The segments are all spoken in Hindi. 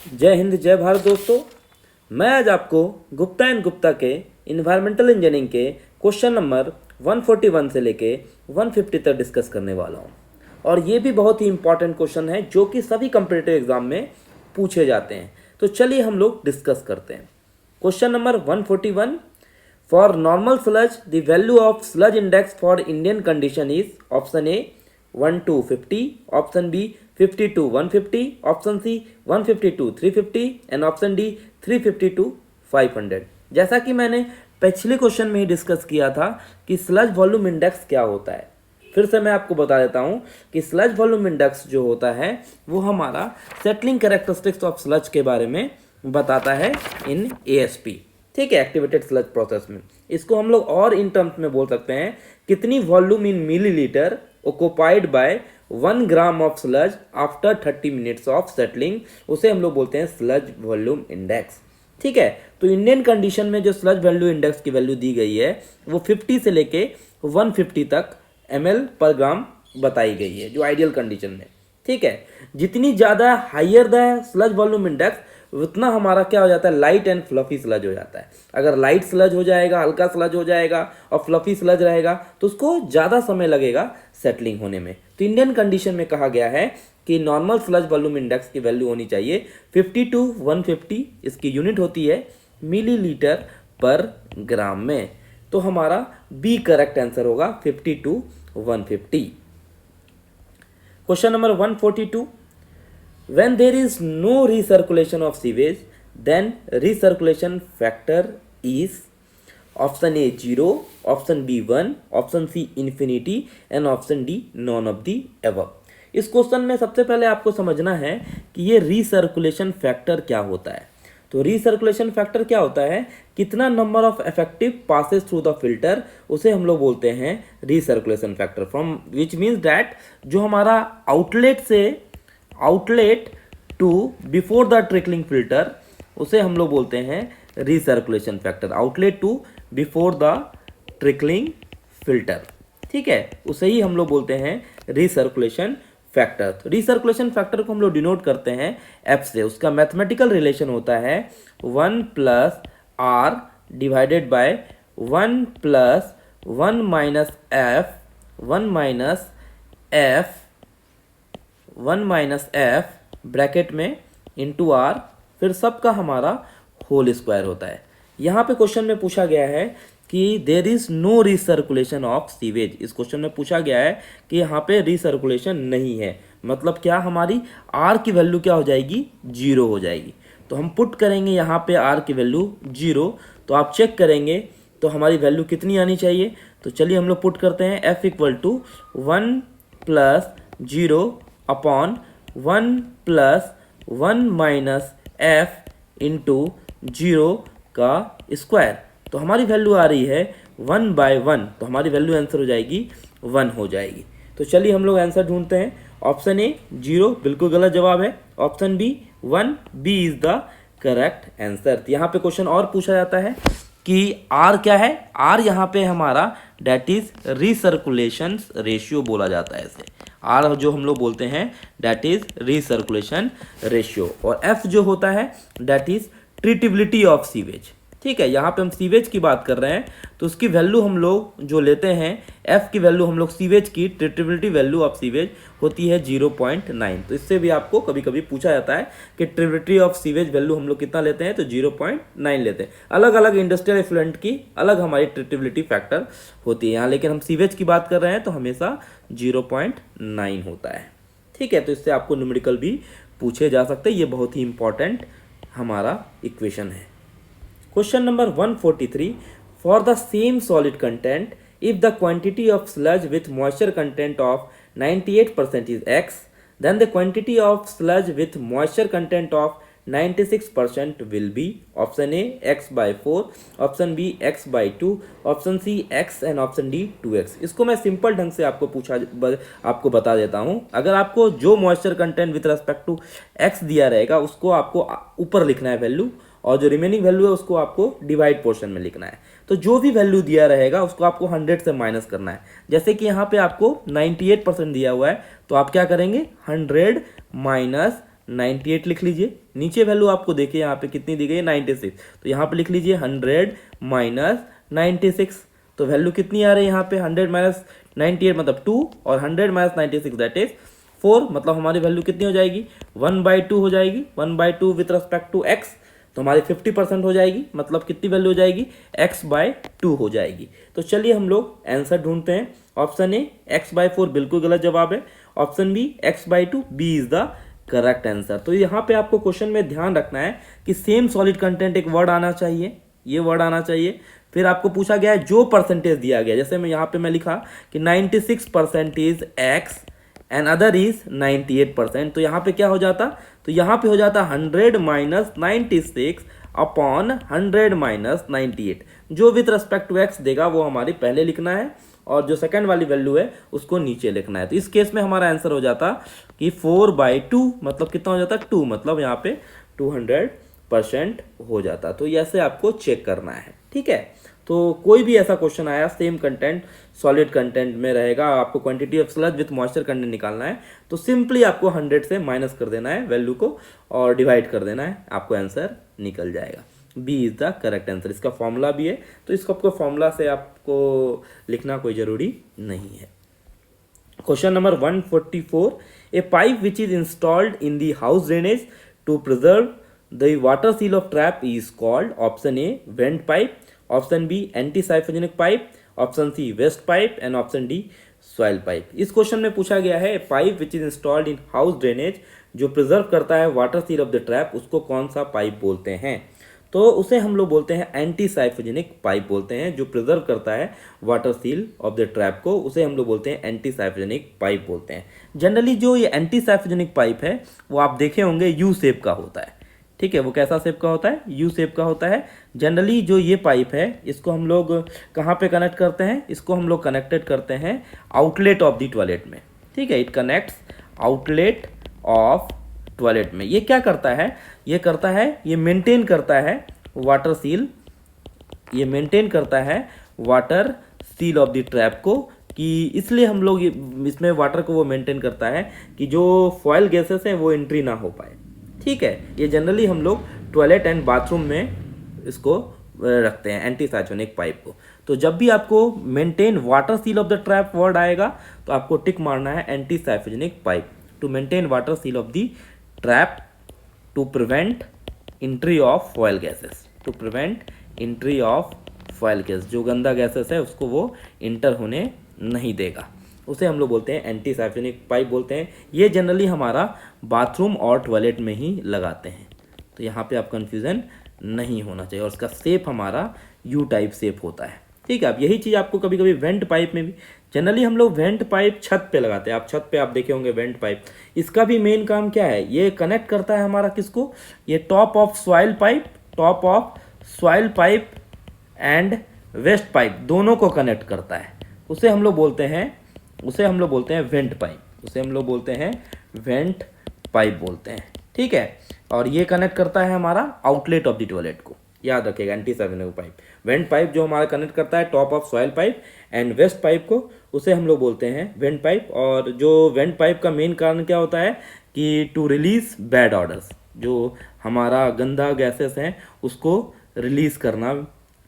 जय हिंद जय भारत दोस्तों। मैं आज आपको गुप्ता एंड गुप्ता के इन्वायरमेंटल इंजीनियरिंग के क्वेश्चन नंबर 141 से लेके 150 तक डिस्कस करने वाला हूँ। और ये भी बहुत ही इंपॉर्टेंट क्वेश्चन है जो कि सभी कम्पिटिटिव एग्जाम में पूछे जाते हैं। तो चलिए हम लोग डिस्कस करते हैं। Question number 141, for normal sludge the value of sludge index for Indian condition is option A 1 to 50, option B 50 to 150, option C 150 to 350 and option D 350 to 500। जैसा कि मैंने पिछले क्वेश्चन में ही डिस्कस किया था कि स्लज वॉल्यूम इंडेक्स क्या होता है, फिर से मैं आपको बता देता हूं कि स्लज वॉल्यूम इंडेक्स जो होता है वो हमारा सेटलिंग कैरेक्टरिस्टिक्स ऑफ स्लज के बारे में बताता है इन एएसपी, ठीक है, एक्टिवेटेड स्लज प्रोसेस में। इसको हम लोग और इन टर्म्स में बोल सकते हैं कितनी volume in millilitre occupied by 1 gram of sludge after 30 minutes of settling, उसे हम लोग बोलते हैं स्लज वॉल्यूम इंडेक्स, ठीक है। तो इंडियन कंडीशन में जो स्लज वैल्यू इंडेक्स की वैल्यू दी गई है वो 50 से लेके 150 तक ml पर ग्राम बताई गई है जो आइडियल कंडीशन में, ठीक है। जितनी ज़्यादा higher the sludge volume index उतना हमारा क्या हो जाता है, लाइट एंड फ्लफी स्लज हो जाता है। अगर लाइट स्लज हो जाएगा, हल्का स्लज हो जाएगा और फ्लफी स्लज रहेगा तो उसको ज़्यादा समय लगेगा सेटलिंग होने में। तो इंडियन कंडीशन में कहा गया है कि नॉर्मल स्लज वॉल्यूम इंडेक्स की वैल्यू होनी चाहिए 50 to 150, इसकी यूनिट होती है मिलीलीटर पर ग्राम में। तो हमारा बी करेक्ट आंसर होगा 50 to 150। Question number 142, when there is no recirculation of sewage then recirculation factor is option A 0, option B 1, option C infinity and option D none of the above। इस क्वेश्चन में सबसे पहले आपको समझना है कि ये रिसर्कुलेशन फैक्टर क्या होता है। तो रिसर्कुलेशन फैक्टर क्या होता है, कितना number of effective passes through the filter, उसे हम लोग बोलते हैं recirculation factor, from which means that जो हमारा outlet to before the trickling filter, उसे हम लोग बोलते हैं recirculation factor. Outlet to before the trickling filter, ठीक है, उसे ही हम लोग बोलते हैं रिसर्कुलेशन फैक्टर। तो रिसर्कुलेशन फैक्टर को हम लोग डिनोट करते हैं एफ से। उसका मैथमेटिकल रिलेशन होता है 1 plus R divided by 1 plus 1 minus F 1 minus F bracket में इंटू आर, फिर सबका हमारा होल स्क्वायर होता है। यहाँ पे क्वेश्चन में पूछा गया है कि there is no recirculation of sewage. इस क्वेश्चन में पूछा गया है कि यहाँ पे रिसर्कुलेशन नहीं है, मतलब क्या, हमारी आर की वैल्यू क्या हो जाएगी, 0 हो जाएगी। तो हम पुट करेंगे यहाँ पे आर की वैल्यू 0, तो आप चेक करेंगे तो हमारी वैल्यू कितनी आनी चाहिए। तो चलिए हम लोग पुट करते हैं F equal to 1 plus 0 upon 1 plus 1 minus F into 0 का स्क्वायर। तो हमारी वैल्यू आ रही है 1/1, तो हमारी वैल्यू आंसर हो जाएगी 1 हो जाएगी। तो चलिए हम लोग आंसर ढूंढते हैं। ऑप्शन ए 0 बिल्कुल गलत जवाब है, option B 1, B is the correct answer. यहाँ पे क्वेश्चन और पूछा जाता है कि आर क्या है, आर यहाँ पे हमारा डेट इज रिसर्कुलेशन रेशियो बोला जाता है इसे। आर जो हम लोग बोलते हैं डेट इज रिसर्कुलेशन रेशियो, और एफ जो होता है डेट इज ट्रीटेबिलिटी ऑफ सीवेज, ठीक है। यहाँ पे हम सीवेज की बात कर रहे हैं तो उसकी वैल्यू हम लोग जो लेते हैं, एफ की वैल्यू हम लोग सीवेज की ट्रीटेबिलिटी वैल्यू ऑफ सीवेज होती है 0.9। तो इससे भी आपको कभी कभी पूछा जाता है कि ट्रीटेबिलिटी ऑफ सीवेज वैल्यू हम लोग कितना लेते हैं, तो 0.9 लेते हैं। अलग अलग इंडस्ट्रियल एफ्लुएंट की अलग हमारी ट्रीटेबिलिटी फैक्टर होती है यहाँ, लेकिन हम सीवेज की बात कर रहे हैं तो हमेशा 0.9 होता है, ठीक है। तो इससे आपको न्यूमेरिकल भी पूछे जा सकते हैं, ये बहुत ही इंपॉर्टेंट हमारा इक्वेशन है। Question number 143, for the same solid content, if the quantity of sludge with moisture content of 98% is x, then the quantity of sludge with moisture content of 96% will be option A x/4, option B x/2, option C x and option D 2x। इसको मैं सिंपल ढंग से आपको बता देता हूँ। अगर आपको जो moisture content with respect to x दिया रहेगा उसको आपको ऊपर लिखना है वैल्यू, और जो रिमेनिंग वैल्यू है उसको आपको डिवाइड पोर्शन में लिखना है। तो जो भी वैल्यू दिया रहेगा उसको आपको 100 से माइनस करना है। जैसे कि यहाँ पे आपको 98% दिया हुआ है तो आप क्या करेंगे, 100 माइनस 98 लिख लीजिए। नीचे वैल्यू आपको देखिए यहाँ पे कितनी दी गई है 96, तो यहाँ पे लिख लीजिए 100 माइनस 96। तो वैल्यू कितनी आ रही है यहाँ पे 100 माइनस 98 मतलब 2 और 100 माइनस 96 दैट इज 4। मतलब हमारी वैल्यू कितनी हो जाएगी 1/2 हो जाएगी। 1/2 विथ रेस्पेक्ट टू x, तो हमारी 50% हो जाएगी। मतलब कितनी वैल्यू हो जाएगी x/2 हो जाएगी। तो चलिए हम लोग आंसर ढूंढते हैं। ऑप्शन ए x/4 बिल्कुल गलत जवाब है। Option B x/2, B is the correct answer. तो यहाँ पे आपको क्वेश्चन में ध्यान रखना है कि सेम सॉलिड कंटेंट एक वर्ड आना चाहिए, ये वर्ड आना चाहिए। फिर आपको पूछा गया है जो परसेंटेज दिया गया, जैसे मैं यहाँ पे मैं लिखा कि 96% is x and other is 98%, तो यहाँ पे क्या हो जाता, तो यहाँ पे हो जाता 100 माइनस 96 अपॉन 100 माइनस 98। जो विथ रेस्पेक्ट टू एक्स देगा वो हमारी पहले लिखना है और जो सेकंड वाली वैल्यू है उसको नीचे लिखना है। तो इस केस में हमारा आंसर हो जाता कि 4/2 मतलब कितना हो जाता 2, मतलब यहाँ पे 200% हो जाता। तो ऐसे आपको चेक करना है, ठीक है। तो कोई भी ऐसा क्वेश्चन आया सेम कंटेंट सॉलिड कंटेंट में रहेगा, आपको quantity of sludge with moisture content निकालना है, तो सिंपली आपको 100 से माइनस कर देना है वैल्यू को और डिवाइड कर देना है, आपको आंसर निकल जाएगा। B is the correct answer. इसका फॉर्मूला भी है, तो इसको आपको फॉर्मूला से आपको लिखना कोई जरूरी नहीं है। Question number 144, a pipe which is installed in the house drainage to preserve the water seal of trap is called. Option A vent pipe, option B anti साइफोजेनिक pipe, option C waste pipe and option D soil pipe. इस क्वेश्चन में पूछा गया है pipe which is installed in house drainage जो प्रिजर्व करता है water seal of the trap, उसको कौन सा पाइप बोलते हैं। तो उसे हम लोग बोलते हैं एंटी साइफोजेनिक पाइप बोलते हैं। जो प्रिजर्व करता है water seal of the trap को उसे हम लोग बोलते हैं एंटी साइफोजेनिक पाइप बोलते हैं। जनरली जो ये एंटी साइफोजेनिक पाइप है वो आप देखे होंगे यू शेप का होता है, ठीक है। वो कैसा शेप का होता है, यू शेप का होता है। जनरली जो ये पाइप है इसको हम लोग कहाँ पे कनेक्ट करते हैं, इसको हम लोग कनेक्टेड करते हैं आउटलेट ऑफ द टॉयलेट में, ठीक है। It connects outlet of toilet में। ये क्या करता है, ये करता है, ये मेंटेन करता है वाटर सील, ये मेंटेन करता है water seal of the trap को, कि इसलिए हम लोग इसमें वाटर को वो मेंटेन करता है कि जो फॉयल गैसेस हैं वो एंट्री ना हो पाए, ठीक है। ये जनरली हम लोग टॉयलेट एंड बाथरूम में इसको रखते हैं एंटी साइफोजेनिक पाइप को। तो जब भी आपको maintain water seal of the trap word आएगा तो आपको टिक मारना है anti साइफोजेनिक pipe, to maintain water seal of the trap to prevent entry of foul gases, to prevent entry of foul gas. जो गंदा गैसेस है उसको वो इंटर होने नहीं देगा, उसे हम लोग बोलते हैं एंटी साइफोजेनिक पाइप बोलते हैं। ये जनरली हमारा बाथरूम और टॉयलेट में ही लगाते हैं, तो यहाँ पे आप कंफ्यूजन नहीं होना चाहिए। और उसका शेप हमारा यू टाइप शेप होता है, ठीक है। अब यही चीज़ आपको कभी कभी वेंट पाइप में भी, जनरली हम लोग वेंट पाइप छत पे लगाते हैं। आप छत पे आप देखे होंगे वेंट पाइप, इसका भी मेन काम क्या है, ये कनेक्ट करता है हमारा किसको, ये top of soil pipe, top of soil pipe and waste pipe दोनों को कनेक्ट करता है। उसे हम लोग बोलते हैं वेंट पाइप, उसे हम लोग बोलते हैं वेंट पाइप बोलते हैं, ठीक है। और ये कनेक्ट करता है हमारा आउटलेट ऑफ द टॉयलेट को, याद रखिएगा एंटी साइफोजेनिक पाइप। वेंट पाइप जो हमारा कनेक्ट करता है top of soil pipe and waste pipe को, उसे हम लोग बोलते हैं वेंट पाइप। और जो वेंट पाइप का मेन कारण क्या होता है कि टू रिलीज बैड ऑर्डर्स, जो हमारा गंदा गैसेस हैं उसको रिलीज करना,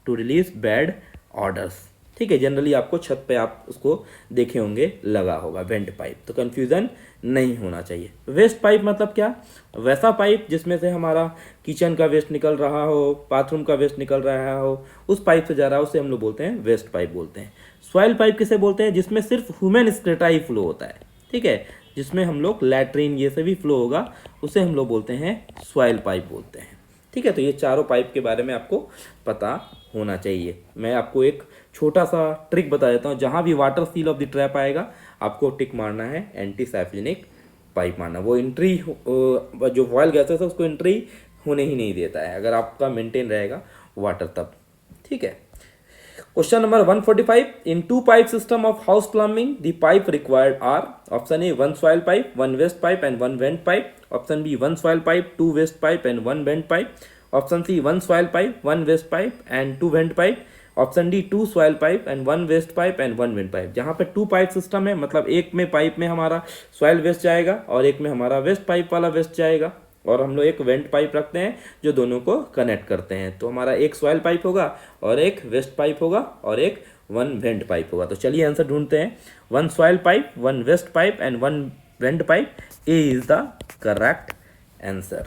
टू रिलीज बैड ऑर्डर्स, ठीक है। जनरली आपको छत पे आप उसको देखे होंगे लगा होगा वेंट पाइप, तो कंफ्यूजन नहीं होना चाहिए। वेस्ट पाइप मतलब क्या, वैसा पाइप जिसमें से हमारा किचन का वेस्ट निकल रहा हो, बाथरूम का वेस्ट निकल रहा हो, उस पाइप से जा रहा है, उसे हम लोग बोलते हैं वेस्ट पाइप बोलते हैं। सॉइल पाइप किसे बोलते हैं, जिसमें सिर्फ ह्यूमन स्क्लेटा ही फ्लो होता है, ठीक है। जिसमें हम लोग लैट्रिन ये सभी फ्लो होगा, उसे हम लोग बोलते हैं सॉइल पाइप बोलते हैं, ठीक है। तो ये चारों पाइप के बारे में आपको पता होना चाहिए। मैं आपको एक छोटा सा ट्रिक बता देता हूँ, जहाँ भी water seal of the trap आएगा आपको टिक मारना है एंटी साइफोजेनिक पाइप मारना। वो एंट्री जो फॉयल गैसेस है उसको एंट्री होने ही नहीं देता है अगर आपका मेंटेन रहेगा वाटर तब, ठीक है। Question number 145, in two pipe system of house plumbing the pipe required are. Option A 1 soil pipe, 1 waste pipe and 1 vent pipe. Option B 1 soil pipe, 2 waste pipe and 1 vent pipe. Option C 1 soil pipe, 1 waste pipe and 2 vent pipe. Option D 2 soil pipe and 1 waste pipe and 1 wind pipe. जहाँ पे 2 पाइप सिस्टम है, मतलब एक में पाइप में हमारा सॉइल वेस्ट जाएगा और एक में हमारा वेस्ट पाइप वाला वेस्ट जाएगा, और हम लोग एक वेंट पाइप रखते हैं जो दोनों को कनेक्ट करते हैं। तो हमारा एक सॉइल पाइप होगा और एक वेस्ट पाइप होगा और एक 1 वेंट पाइप होगा। तो चलिए आंसर ढूंढते हैं। 1 soil pipe, 1 waste pipe and 1 vent pipe, A is the correct answer.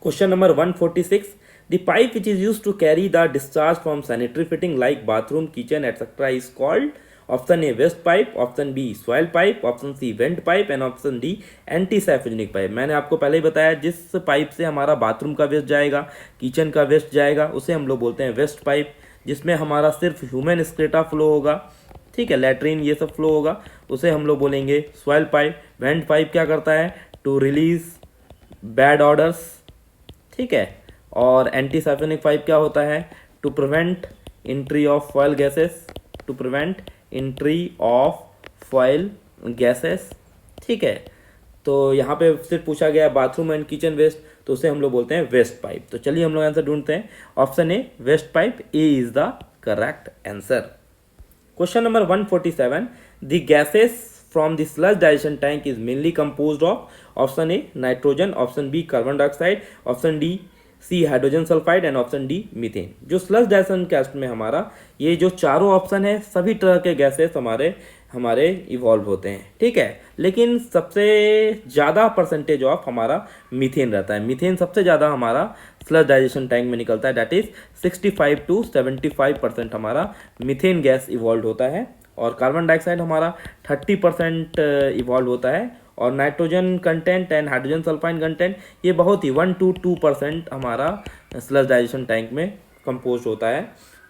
Question number 146. The pipe which is used to carry the discharge from sanitary fitting like bathroom, kitchen, etc. is called option A waste pipe, option B soil pipe, option C vent pipe and option D anti-siphonic pipe। मैंने आपको पहले ही बताया जिस पाइप से हमारा बाथरूम का वेस्ट जाएगा, किचन का वेस्ट जाएगा, उसे हम लोग बोलते हैं वेस्ट पाइप। जिसमें हमारा सिर्फ ह्यूमन स्क्रेटा फ्लो होगा, ठीक है, लैट्रिन ये सब फ्लो होगा, उसे हम लोग बोलेंगे सॉइल पाइप। वेंट पाइप क्या करता है? टू रिलीज बैड ऑर्डर्स, ठीक है। और एंटी साइफोनिक पाइप क्या होता है? To prevent entry of foul gases, to prevent entry of foul gases, ठीक है। तो यहाँ पे सिर्फ पूछा गया है बाथरूम एंड किचन वेस्ट, तो उसे हम लोग बोलते हैं वेस्ट पाइप। तो चलिए हम लोग आंसर ढूंढते हैं। Option A waste pipe, A is the correct answer. Question number 147. The gases from the sludge digestion tank is mainly composed of option A nitrogen, option B carbon dioxide, option D C hydrogen sulphide and option D methane. जो स्लज डाइजेशन कैस्ट में हमारा ये जो चारों ऑप्शन है, सभी तरह के गैसेस हमारे इवॉल्व होते हैं, ठीक है। लेकिन सबसे ज़्यादा परसेंटेज ऑफ हमारा मीथेन रहता है। मीथेन सबसे ज़्यादा हमारा स्लज डाइजेशन टैंक में निकलता है, दैट इज 65 to 75% हमारा मीथेन गैस इवॉल्व होता है। और कार्बन डाइऑक्साइड हमारा 30% इवॉल्व होता है। और nitrogen content and hydrogen sulphide content ये बहुत ही 1 to 2% हमारा स्लज डाइजेशन टैंक में कंपोज होता है।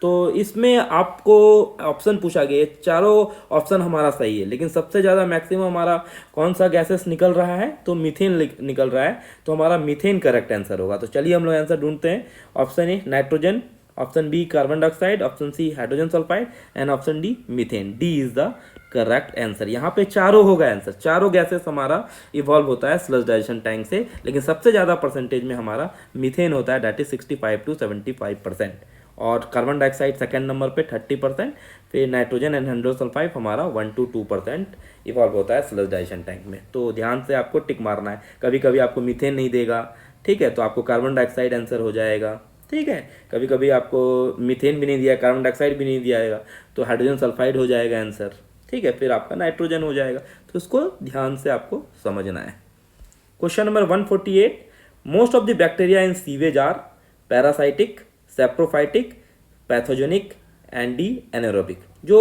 तो इसमें आपको ऑप्शन पूछा गया, चारों ऑप्शन हमारा सही है, लेकिन सबसे ज़्यादा मैक्सिमम हमारा कौन सा गैसेस निकल रहा है? तो मीथेन निकल रहा है, तो हमारा मीथेन करेक्ट आंसर होगा। तो चलिए हम लोग आंसर ढूंढते हैं। Option A nitrogen, option B carbon dioxide, option C hydrogen sulphide and option D methane, D is the correct answer. यहाँ पे चारों होगा आंसर, चारों गैसेस हमारा इवॉल्व होता है स्लज डाइजेशन टैंक से, लेकिन सबसे ज़्यादा परसेंटेज में हमारा मीथेन होता है, दैट इज 65 to 75%। और कार्बन डाइऑक्साइड सेकेंड नंबर पे 30%, फिर नाइट्रोजन एंड हाइड्रोजन सल्फाइड हमारा 1 to 2% इवॉल्व होता है स्लज डाइजेशन टैंक में। तो ध्यान से आपको टिक मारना है, कभी कभी आपको मीथेन नहीं देगा, ठीक है, तो आपको कार्बन डाइऑक्साइड आंसर हो जाएगा, ठीक है। कभी कभी आपको मीथेन भी नहीं दिया, कार्बन डाइऑक्साइड भी नहीं दिया जाएगा, तो हाइड्रोजन सल्फाइड हो जाएगा आंसर, ठीक है, फिर आपका नाइट्रोजन हो जाएगा। तो इसको ध्यान से आपको समझना है। Question number 148. Most of the bacteria in sewage are parasitic, saprophytic, pathogenic and D anaerobic. जो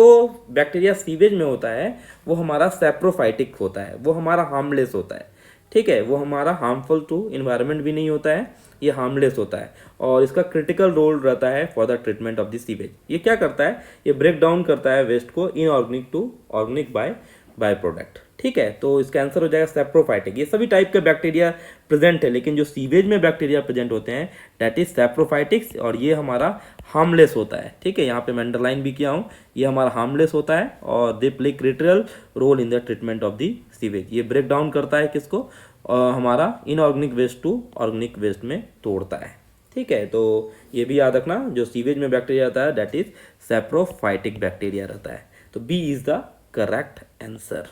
बैक्टीरिया सीवेज में होता है वो हमारा सेप्रोफाइटिक होता है, वो हमारा हार्मलेस होता है, ठीक है, वो हमारा हार्मफुल टू इन्वायरमेंट भी नहीं होता है, ये हार्मलेस होता है। और इसका क्रिटिकल रोल रहता है for the treatment of the sewage. ये क्या करता है? ये ब्रेक डाउन करता है वेस्ट को inorganic to organic by product, ठीक है। तो इसका आंसर हो जाएगा सेप्रोफाइटिक। ये सभी टाइप के बैक्टीरिया प्रेजेंट है, लेकिन जो सीवेज में बैक्टीरिया प्रेजेंट होते हैं दैट इज सेप्रोफाइटिक्स, और ये हमारा हार्मलेस होता है, ठीक है। यहाँ पे मैं अंडरलाइन भी किया हूँ, ये हमारा हार्मलेस होता है और they play critical role in the treatment of the sewage. ये ब्रेक डाउन करता है किसको? हमारा inorganic waste to organic waste में तोड़ता है, ठीक है। तो ये भी याद रखना, जो सीवेज में बैक्टीरिया रहता है दैट इज सेप्रोफाइटिक बैक्टीरिया रहता है। तो B is the correct answer.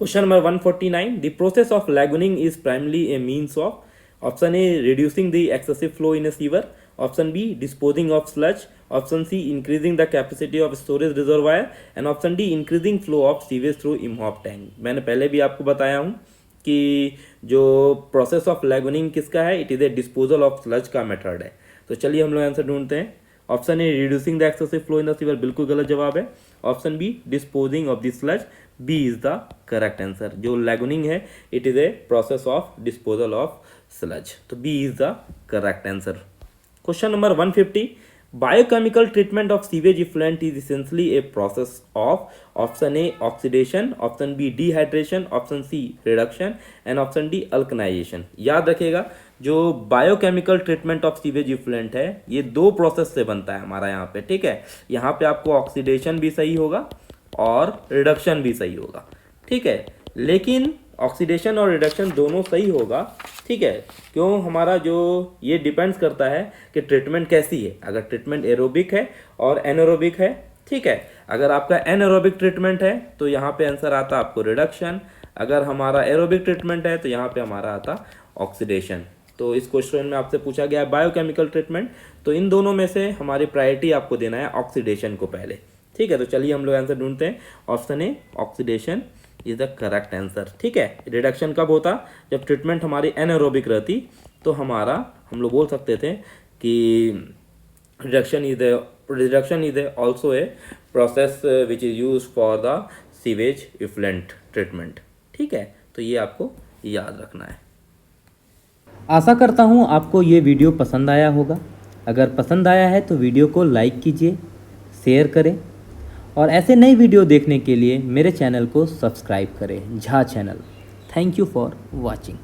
Question number 149. The process of lagooning is primarily a means of option A reducing the excessive flow in a sewer, option B disposing of sludge, option C increasing the capacity of storage reservoir and option D increasing flow of sewage through Imhoff tank. मैंने पहले भी आपको बताया हूँ कि जो प्रोसेस ऑफ लैगूनिंग किसका है? It is a disposal of sludge का मेथड है। तो चलिए हम लोग आंसर ढूंढते हैं। Option A reducing the excessive flow in the sewer बिल्कुल गलत जवाब है। Option B disposing of the sludge, B is the correct answer. जो लैगूनिंग है it is a process of disposal of sludge, तो B is the correct answer. Question number 150. Biochemical treatment of sewage effluent is essentially a process of option A oxidation, option B dehydration, option C reduction and option D alkalization। याद रखिएगा, जो biochemical treatment of sewage effluent है ये दो प्रोसेस से बनता है हमारा यहाँ पे, ठीक है। यहाँ पे आपको ऑक्सीडेशन भी सही होगा और रिडक्शन भी सही होगा, ठीक है। लेकिन ऑक्सीडेशन और रिडक्शन दोनों सही होगा, ठीक है। क्यों, हमारा जो ये डिपेंड्स करता है कि ट्रीटमेंट कैसी है। अगर ट्रीटमेंट एरोबिक है और एनारोबिक है, ठीक है, अगर आपका एनारोबिक ट्रीटमेंट है तो यहाँ पे आंसर आता आपको रिडक्शन, अगर हमारा एरोबिक ट्रीटमेंट है तो यहाँ पे हमारा आता ऑक्सीडेशन। तो इस क्वेश्चन में आपसे पूछा गया है बायोकेमिकल ट्रीटमेंट, तो इन दोनों में से हमारी प्रायोरिटी आपको देना है ऑक्सीडेशन को पहले, ठीक है। तो चलिए हम लोग आंसर ढूंढते हैं। Option A oxidation is the correct answer, ठीक है। रिडक्शन कब होता, जब ट्रीटमेंट हमारी एनारोबिक रहती, तो हमारा हम लोग बोल सकते थे कि reduction is also a process which is use for the sewage effluent treatment, ठीक है। तो ये आपको याद रखना है। आशा करता हूँ आपको ये वीडियो पसंद आया होगा। अगर पसंद आया है तो वीडियो को लाइक कीजिए, शेयर करें और ऐसे नई वीडियो देखने के लिए मेरे चैनल को सब्सक्राइब करें, Jha channel. Thank you for watching.